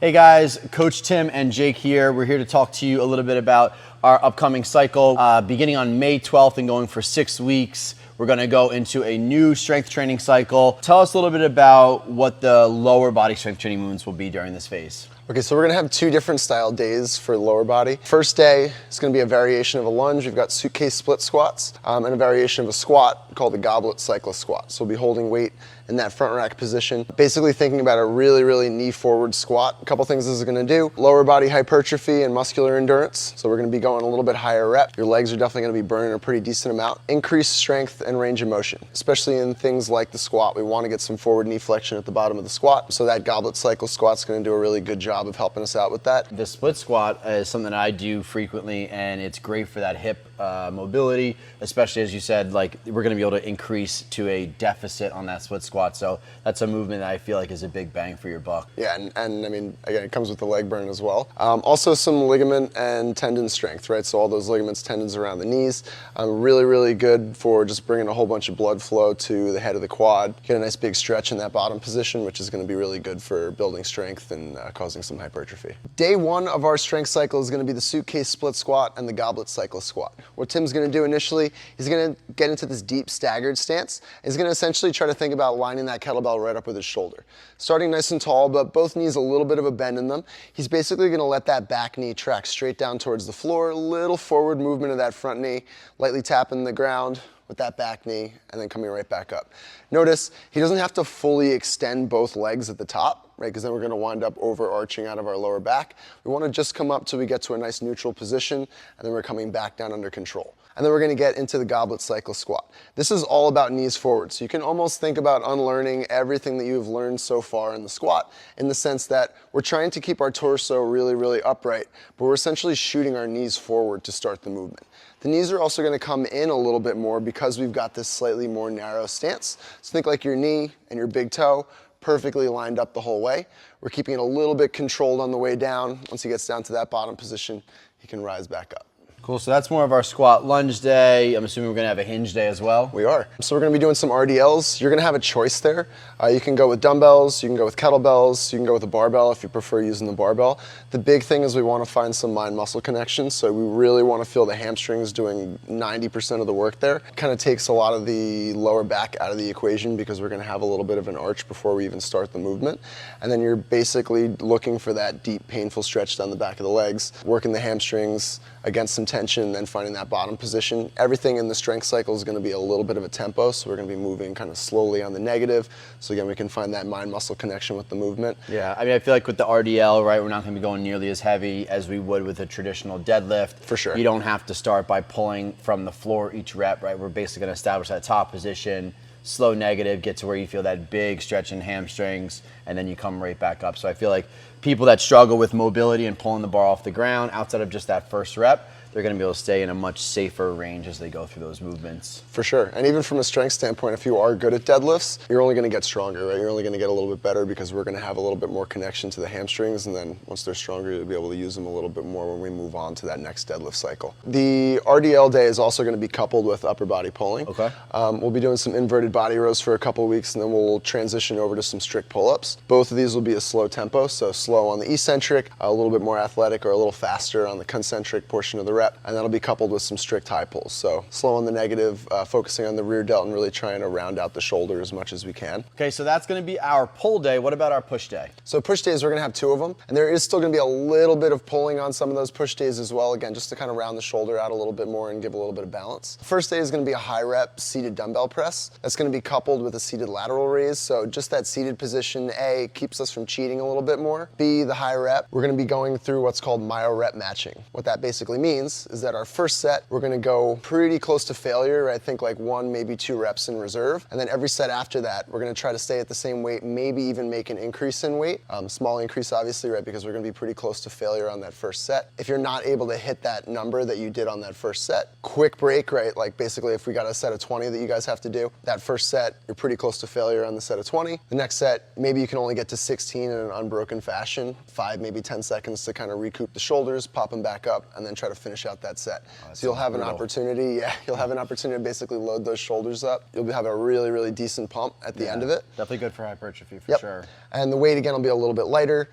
Hey guys, Coach Tim and Jake here. We're here to talk to you a little bit about our upcoming cycle. Beginning on May 12th and going for 6 weeks, we're gonna go into a new strength training cycle. Tell us a little bit about what the lower body strength training movements will be during this phase. Okay, so we're gonna have 2 different style days for lower body. First day is gonna be a variation of a lunge. We've got suitcase split squats and a variation of a squat called the goblet cyclist squat. So we'll be holding weight in that front rack position. Basically thinking about a really knee forward squat. A couple things this is gonna do. Lower body hypertrophy and muscular endurance. So we're gonna be going a little bit higher rep. Your legs are definitely gonna be burning a pretty decent amount. Increased strength and range of motion, especially in things like the squat. We wanna get some forward knee flexion at the bottom of the squat. So that goblet cyclist squat's gonna do a really good job of helping us out with that. The split squat is something that I do frequently, and it's great for that hip mobility, especially as you said, like we're gonna be able to increase to a deficit on that split squat. So that's a movement that I feel like is a big bang for your buck. Yeah, and I mean, again, it comes with the leg burn as well. Also some ligament and tendon strength, right? So all those ligaments, tendons around the knees, really good for just bringing a whole bunch of blood flow to the head of the quad. Get a nice big stretch in that bottom position, which is gonna be really good for building strength and causing some hypertrophy. Day 1 of our strength cycle is gonna be the suitcase split squat and the goblet cyclist squat. What Tim's gonna do initially, he's gonna get into this deep staggered stance. He's gonna essentially try to think about lining that kettlebell right up with his shoulder. Starting nice and tall, but both knees a little bit of a bend in them. He's basically gonna let that back knee track straight down towards the floor, little forward movement of that front knee, lightly tapping the ground with that back knee, and then coming right back up. Notice, he doesn't have to fully extend both legs at the top, right? Because then we're gonna wind up overarching out of our lower back. We wanna just come up till we get to a nice neutral position, and then we're coming back down under control. And then we're gonna get into the goblet cyclist squat. This is all about knees forward. So you can almost think about unlearning everything that you've learned so far in the squat, in the sense that we're trying to keep our torso really upright, but we're essentially shooting our knees forward to start the movement. The knees are also gonna come in a little bit more because we've got this slightly more narrow stance. So think like your knee and your big toe perfectly lined up the whole way. We're keeping it a little bit controlled on the way down. Once he gets down to that bottom position, he can rise back up. Cool, so that's more of our squat lunge day. I'm assuming we're gonna have a hinge day as well. We are. So we're gonna be doing some RDLs. You're gonna have a choice there. You can go with dumbbells, you can go with kettlebells, you can go with a barbell if you prefer using the barbell. The big thing is we wanna find some mind-muscle connections, so we really wanna feel the hamstrings doing 90% of the work there. Kind of takes a lot of the lower back out of the equation because we're gonna have a little bit of an arch before we even start the movement. And then you're basically looking for that deep, painful stretch down the back of the legs, working the hamstrings against some tension, and then finding that bottom position. Everything in the strength cycle is gonna be a little bit of a tempo, so we're gonna be moving kind of slowly on the negative. So again, we can find that mind-muscle connection with the movement. Yeah, I mean, I feel like with the RDL, right, we're not gonna be going nearly as heavy as we would with a traditional deadlift. For sure. You don't have to start by pulling from the floor each rep, right? We're basically gonna establish that top position, slow negative, get to where you feel that big stretch in hamstrings, and then you come right back up. So I feel like people that struggle with mobility and pulling the bar off the ground outside of just that first rep, they're gonna be able to stay in a much safer range as they go through those movements. For sure, and even from a strength standpoint, if you are good at deadlifts, you're only gonna get stronger, right? You're only gonna get a little bit better because we're gonna have a little bit more connection to the hamstrings, and then once they're stronger, you'll be able to use them a little bit more when we move on to that next deadlift cycle. The RDL day is also gonna be coupled with upper body pulling. Okay. We'll be doing some inverted body rows for a couple of weeks, and then we'll transition over to some strict pull-ups. Both of these will be a slow tempo, so slow on the eccentric, a little bit more athletic or a little faster on the concentric portion of the rep, and that'll be coupled with some strict high pulls. So slow on the negative, focusing on the rear delt and really trying to round out the shoulder as much as we can. Okay, so that's gonna be our pull day. What about our push day? So push days, we're gonna have 2 of them, and there is still gonna be a little bit of pulling on some of those push days as well, again, just to kind of round the shoulder out a little bit more and give a little bit of balance. First day is gonna be a high rep seated dumbbell press. That's gonna be coupled with a seated lateral raise, so just that seated position, A, keeps us from cheating a little bit more. B, the high rep, we're gonna be going through what's called myo rep matching. What that basically means is that our first set, we're gonna go pretty close to failure. I think like 1, maybe 2 reps in reserve. And then every set after that, we're gonna try to stay at the same weight, maybe even make an increase in weight. Small increase, obviously, right? Because we're gonna be pretty close to failure on that first set. If you're not able to hit that number that you did on that first set, quick break, right? Like basically if we got a set of 20 that you guys have to do, that first set, you're pretty close to failure on the set of 20. The next set, maybe you can only get to 16 in an unbroken fashion, 5, maybe 10 seconds to kind of recoup the shoulders, pop them back up, and then try to finish finish out that set. that So you'll sounds have an brutal. opportunity, you'll have an opportunity to basically load those shoulders up. You'll have a really, really decent pump at the end of it. Definitely good for hypertrophy for Yep. sure. And the weight again will be a little bit lighter.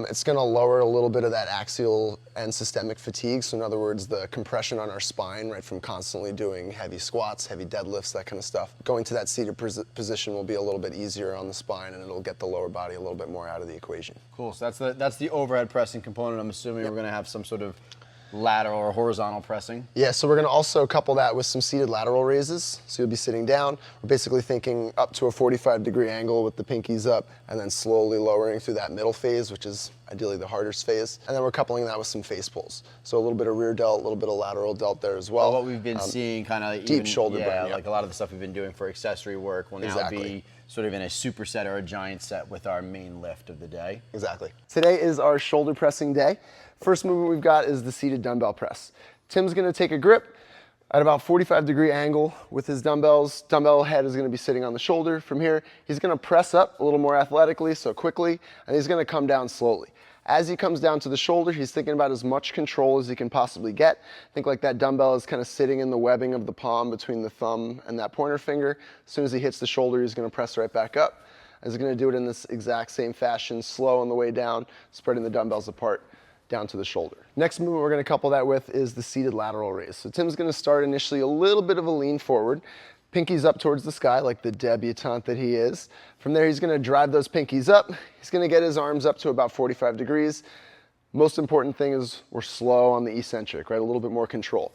It's going to lower a little bit of that axial and systemic fatigue. So in other words, the compression on our spine, right, from constantly doing heavy squats, heavy deadlifts, that kind of stuff. Going to that seated position will be a little bit easier on the spine, and it'll get the lower body a little bit more out of the equation. Cool. So that's the overhead pressing component. I'm assuming we're going to have some sort of lateral or horizontal pressing. Yeah, so we're going to also couple that with some seated lateral raises. So you'll be sitting down. We're basically thinking up to a 45-degree angle with the pinkies up, and then slowly lowering through that middle phase, which is ideally the hardest phase. And then we're coupling that with some face pulls. So a little bit of rear delt, a little bit of lateral delt there as well. What we've been seeing kind of deep shoulder burn, like a lot of the stuff we've been doing for accessory work will now be sort of in a superset or a giant set with our main lift of the day. Exactly. Today is our shoulder pressing day. First movement we've got is the seated dumbbell press. Tim's gonna take a grip at about 45-degree angle with his dumbbells. Dumbbell head is gonna be sitting on the shoulder. From here, he's gonna press up a little more athletically, so quickly, and he's gonna come down slowly. As he comes down to the shoulder, he's thinking about as much control as he can possibly get. Think like that dumbbell is kind of sitting in the webbing of the palm between the thumb and that pointer finger. As soon as he hits the shoulder, he's gonna press right back up. He's gonna do it in this exact same fashion, slow on the way down, spreading the dumbbells apart down to the shoulder. Next movement we're gonna couple that with is the seated lateral raise. So Tim's gonna start initially a little bit of a lean forward, pinkies up towards the sky like the debutante that he is. From there, he's gonna drive those pinkies up. He's gonna get his arms up to about 45 degrees. Most important thing is we're slow on the eccentric, right? A little bit more control.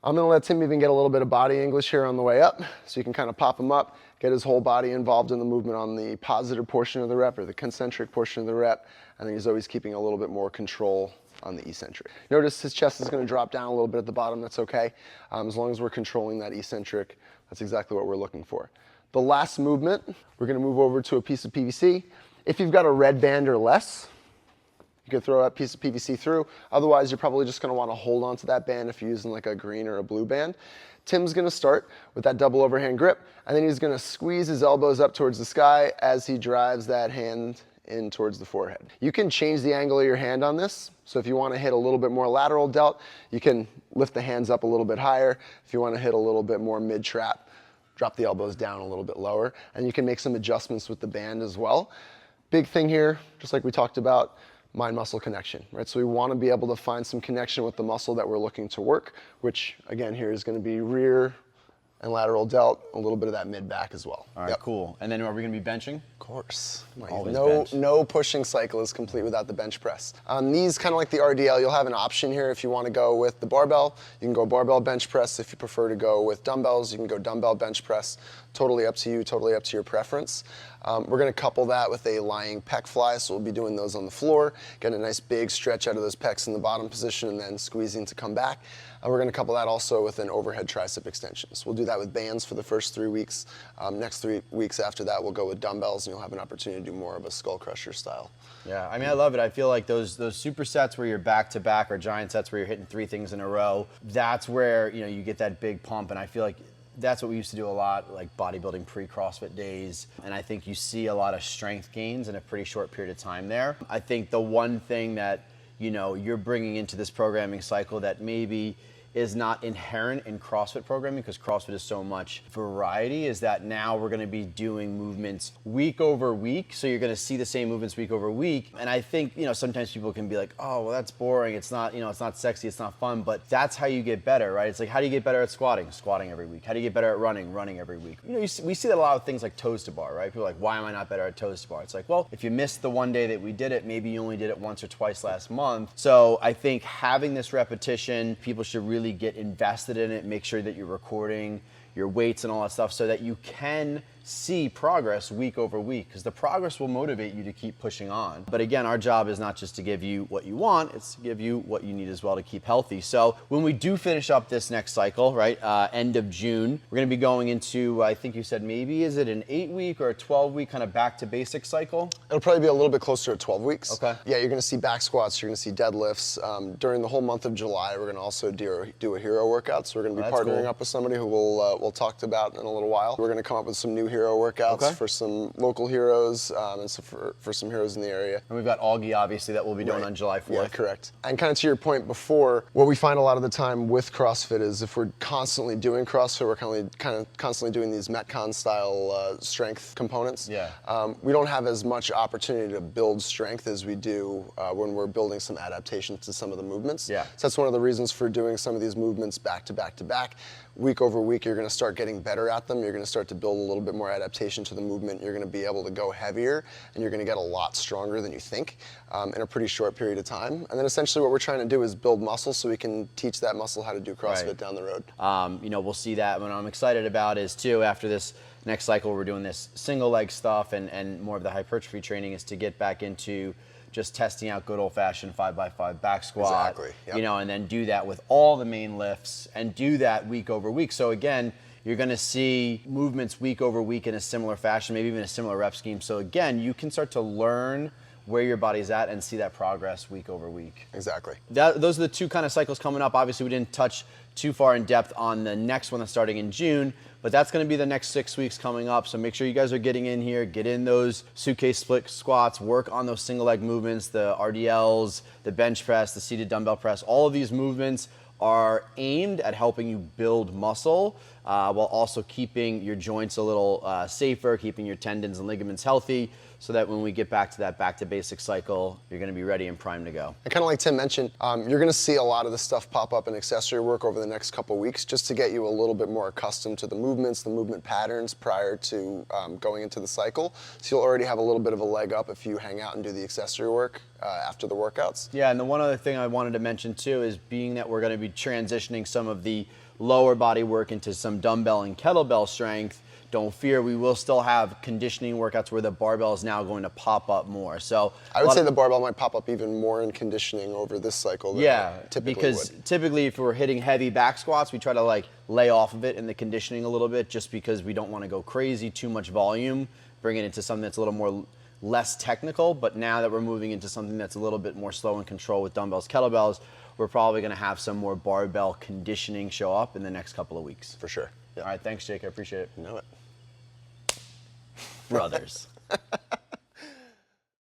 I'm gonna let Tim even get a little bit of body English here on the way up, so you can kind of pop him up, get his whole body involved in the movement on the positive portion of the rep or the concentric portion of the rep, and then he's always keeping a little bit more control on the eccentric. Notice his chest is gonna drop down a little bit at the bottom, that's okay. As long as we're controlling that eccentric, that's exactly what we're looking for. The last movement, we're gonna move over to a piece of PVC. If you've got a red band or less, you could throw that piece of PVC through. Otherwise, you're probably just gonna wanna hold onto that band if you're using like a green or a blue band. Tim's gonna start with that double overhand grip, and then he's gonna squeeze his elbows up towards the sky as he drives that hand in towards the forehead. You can change the angle of your hand on this. So if you wanna hit a little bit more lateral delt, you can lift the hands up a little bit higher. If you wanna hit a little bit more mid-trap, drop the elbows down a little bit lower, and you can make some adjustments with the band as well. Big thing here, just like we talked about, mind-muscle connection, right? So we want to be able to find some connection with the muscle that we're looking to work, which again here is going to be rear and lateral delt, a little bit of that mid-back as well. All right, cool. And then are we going to be benching? Of course. Always bench. No pushing cycle is complete without the bench press. On these, kind of like the RDL, you'll have an option here if you want to go with the barbell. You can go barbell bench press. If you prefer to go with dumbbells, you can go dumbbell bench press. Totally up to you, totally up to your preference. We're going to couple that with a lying pec fly, so we'll be doing those on the floor, getting a nice big stretch out of those pecs in the bottom position and then squeezing to come back. And we're going to couple that also with an overhead tricep extension. So we'll do that with bands for the first 3 weeks. Next 3 weeks after that, we'll go with dumbbells, and you'll have an opportunity to do more of a skull crusher style. Yeah, I mean, I love it. I feel like those supersets where you're back to back or giant sets where you're hitting 3 things in a row, that's where, you know, you get that big pump. And I feel like that's what we used to do a lot, like bodybuilding pre-CrossFit days. And I think you see a lot of strength gains in a pretty short period of time there. I think the one thing that, you know, you're bringing into this programming cycle that maybe is not inherent in CrossFit programming, because CrossFit is so much variety, is that now we're gonna be doing movements week over week. So you're gonna see the same movements week over week. And I think, you know, sometimes people can be like, oh, well, that's boring. It's not, you know, it's not sexy, it's not fun, but that's how you get better, right? It's like, how do you get better at squatting? Squatting every week. How do you get better at running? Running every week. You know, we see that a lot of things like toes to bar, right? People are like, why am I not better at toes to bar? It's like, well, if you missed the one day that we did it, maybe you only did it once or twice last month. So I think having this repetition, people should really get invested in it, make sure that you're recording your weights and all that stuff so that you can see progress week over week, because the progress will motivate you to keep pushing on. But again, our job is not just to give you what you want, it's to give you what you need as well to keep healthy. So when we do finish up this next cycle, right, end of June, we're gonna be going into, I think you said maybe, is it an 8-week or a 12-week kind of back to basic cycle? It'll probably be a little bit closer to 12 weeks. Okay. Yeah, you're gonna see back squats, you're gonna see deadlifts. During the whole month of July, we're gonna also do a hero workout. So we're gonna be partnering up with somebody who we'll talk about in a little while. We're gonna come up with some new hero hero workouts Okay. for some local heroes and so for some heroes in the area. And we've got Augie, obviously, that we'll be doing Right. on July 4th. Yeah, correct. And kind of to your point before, what we find a lot of the time with CrossFit is if we're constantly doing CrossFit, we're kind of constantly doing these Metcon style strength components. Yeah. We don't have as much opportunity to build strength as we do when we're building some adaptations to some of the movements. Yeah. So that's one of the reasons for doing some of these movements back to back to back. Week over week, you're going to start getting better at them. You're going to start to build a little bit more adaptation to the movement. You're going to be able to go heavier, and you're going to get a lot stronger than you think in a pretty short period of time. And then essentially what we're trying to do is build muscle so we can teach that muscle how to do CrossFit Right. down the road. We'll see that. What I'm excited about is, too, after this next cycle, we're doing this single leg stuff and more of the hypertrophy training is to get back into just testing out good old-fashioned 5x5 back squat, Exactly, yep. And then do that with all the main lifts and do that week over week. So again, you're going to see movements week over week in a similar fashion, maybe even a similar rep scheme. So again, you can start to learn where your body's at and see that progress week over week. Exactly. Those are the two kind of cycles coming up. Obviously, we didn't touch too far in depth on the next one that's starting in June, but that's going to be the next 6 weeks coming up. So make sure you guys are getting in here, get in those suitcase split squats, work on those single leg movements, the RDLs, the bench press, the seated dumbbell press. All of these movements are aimed at helping you build muscle while also keeping your joints a little safer, keeping your tendons and ligaments healthy, so that when we get back to that back to basics cycle, you're going to be ready and primed to go. And kind of like Tim mentioned, you're going to see a lot of this stuff pop up in accessory work over the next couple weeks just to get you a little bit more accustomed to the movements, the movement patterns prior to going into the cycle. So you'll already have a little bit of a leg up if you hang out and do the accessory work after the workouts. Yeah, and the one other thing I wanted to mention too is being that we're going to be transitioning some of the lower body work into some dumbbell and kettlebell strength, don't fear, we will still have conditioning workouts where the barbell is now going to pop up more. So I would say the barbell might pop up even more in conditioning over this cycle than it typically because would. typically if we're hitting heavy back squats, we try to like lay off of it in the conditioning a little bit just because we don't want to go crazy, too much volume, bring it into something that's a little more less technical. But now that we're moving into something that's a little bit more slow and control with dumbbells, kettlebells, we're probably going to have some more barbell conditioning show up in the next couple of weeks. For sure. Yeah. All right, thanks, Jake. I appreciate it. You know it. Brothers.